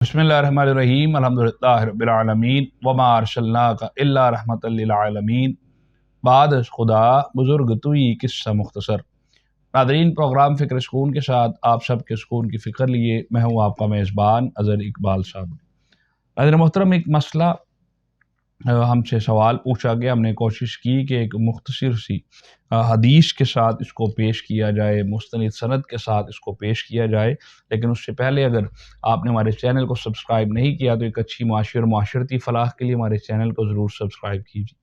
बिस्मिल्लाहिर्रहमानिर्रहीम अल्हम्दुलिल्लाहि रब्बिल आलमीन वमा अरसलनाका इल्ला रहमतल लिल आलमीन बाद अज़ खुदा बुज़ुर्ग तुई किस्सा मुख्तसर। नादरीन, प्रोग्राम फ़िक्र सुकून के साथ आप सब के सुकून की फ़िक्र लिए मैं हूँ आपका मेज़बान अज़हर इकबाल साहब। नाज़रीन मोहतरम, एक मसला हमसे सवाल पूछा गया। हमने कोशिश की कि एक मुख्तसर सी हदीस के साथ इसको पेश किया जाए, मुस्तनिद सनद के साथ इसको पेश किया जाए। लेकिन उससे पहले अगर आपने हमारे चैनल को सब्सक्राइब नहीं किया तो एक अच्छी माशी और माशरती फ़लाह के लिए हमारे चैनल को ज़रूर सब्सक्राइब कीजिए।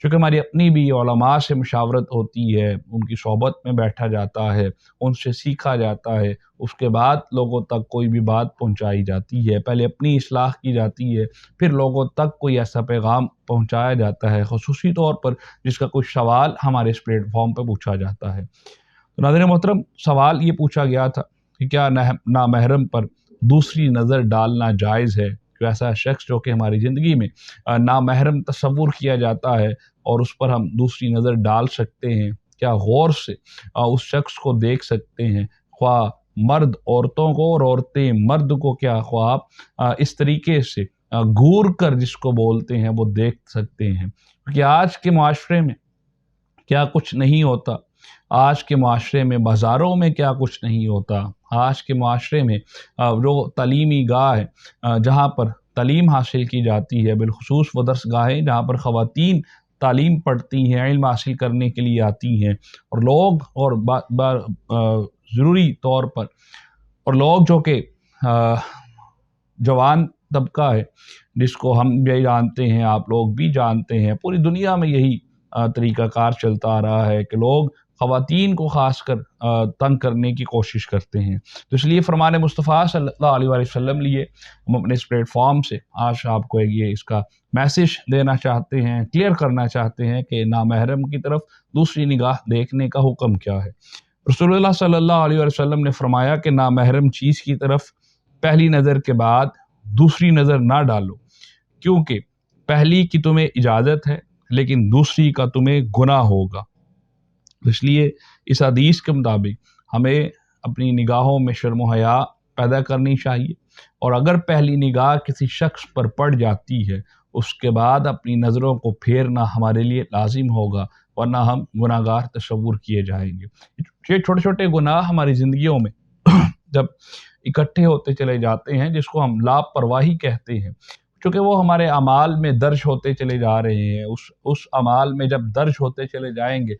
चूँकि हमारी अपनी भी उलमा से मुशावरत होती है, उनकी सोहबत में बैठा जाता है, उनसे सीखा जाता है, उसके बाद लोगों तक कोई भी बात पहुँचाई जाती है। पहले अपनी इस्लाह की जाती है, फिर लोगों तक कोई ऐसा पैगाम पहुँचाया जाता है, ख़ुसूसी तौर पर जिसका कोई सवाल हमारे इस प्लेटफॉर्म पर पूछा जाता है। तो नाज़रीन मोहतरम, सवाल ये पूछा गया था कि क्या नामहरम पर दूसरी नज़र डालना जायज़ है? कि ऐसा शख्स जो कि हमारी ज़िंदगी में नामहरम तस्वुर किया जाता है और उस पर हम दूसरी नज़र डाल सकते हैं, क्या गौर से उस शख्स को देख सकते हैं, ख्वाह मर्द औरतों को और औरतें मर्द को, क्या ख्वाह इस तरीके से घूर कर जिसको बोलते हैं वो देख सकते हैं? क्योंकि आज के माशरे में क्या कुछ नहीं होता, आज के माशरे में बाज़ारों में क्या कुछ नहीं होता, आज के माशरे में जो तालीमी गाह है जहाँ पर तालीम हासिल की जाती है, बिलखुसूस वो दरसगाहें जहाँ पर ख़वातीन तालीम पढ़ती हैं, इल्म हासिल करने के लिए आती हैं, और लोग और ज़रूरी तौर पर और लोग जो कि जवान तबका है, जिसको हम भी जानते हैं, आप लोग भी जानते हैं, पूरी दुनिया में यही तरीक़ाकार चलता आ रहा है कि लोग ख़वातीन को ख़ासकर तंग करने की कोशिश करते हैं। तो इसलिए फ़रमान मुस्तफ़ा सल्लल्लाहु अलैहि वसल्लम लिए हम अपने इस प्लेटफॉर्म से आज आपको ये इसका मैसेज देना चाहते हैं, क्लियर करना चाहते हैं कि नामहरम की तरफ दूसरी निगाह देखने का हुक्म क्या है। रसूलुल्लाह सल्लल्लाहु अलैहि वसल्लम ने फरमाया कि नामहरम चीज़ की तरफ पहली नज़र के बाद दूसरी नज़र ना डालो, क्योंकि पहली की तुम्हें इजाज़त है लेकिन दूसरी का तुम्हें गुनाह होगा। इसलिए इस हदीस के मुताबिक हमें अपनी निगाहों में शर्म व हया पैदा करनी चाहिए, और अगर पहली निगाह किसी शख्स पर पड़ जाती है उसके बाद अपनी नज़रों को फेरना हमारे लिए लाजिम होगा, वरना हम गुनाहगार तस्वुर किए जाएंगे। ये छोटे छोटे गुनाह हमारी ज़िंदगियों में जब इकट्ठे होते चले जाते हैं, जिसको हम लापरवाही कहते हैं, क्योंकि वो हमारे अमाल में दर्ज होते चले जा रहे हैं, उस अमाल में जब दर्ज होते चले जाएंगे,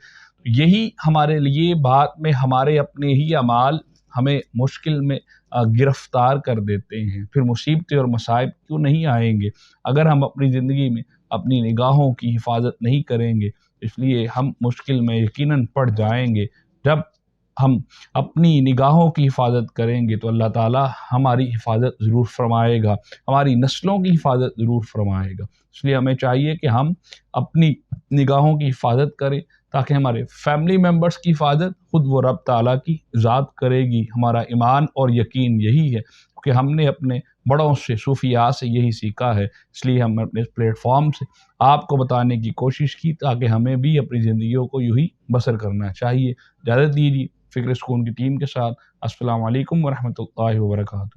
यही हमारे लिए बाद में हमारे अपने ही अमाल हमें मुश्किल में गिरफ्तार कर देते हैं। फिर मुसीबतें और मसाइब क्यों नहीं आएंगे अगर हम अपनी ज़िंदगी में अपनी निगाहों की हिफाजत नहीं करेंगे। इसलिए हम मुश्किल में यकीनन पड़ जाएंगे। जब हम अपनी निगाहों की हिफाजत करेंगे तो अल्लाह ताला हमारी हिफाजत ज़रूर फरमाएगा, हमारी नस्लों की हिफाजत ज़रूर फरमाएगा। इसलिए हमें चाहिए कि हम अपनी निगाहों की हिफाजत करें, ताकि हमारे फैमिली मेम्बर्स की हिफाजत खुद वो रब ताला की ज़ात करेगी। हमारा ईमान और यकीन यही है कि हमने अपने बड़ों से, सूफिया से यही सीखा है। इसलिए हम अपने इस प्लेटफॉर्म से आपको बताने की कोशिश की, ताकि हमें भी अपनी ज़िंदगियों को यूँ ही बसर करना चाहिए। इजाज़त दीजिए फ़िक्र सुकून की टीम के साथ। अस्सलामु अलैकुम व रहमतुल्लाहि व बरकातहू।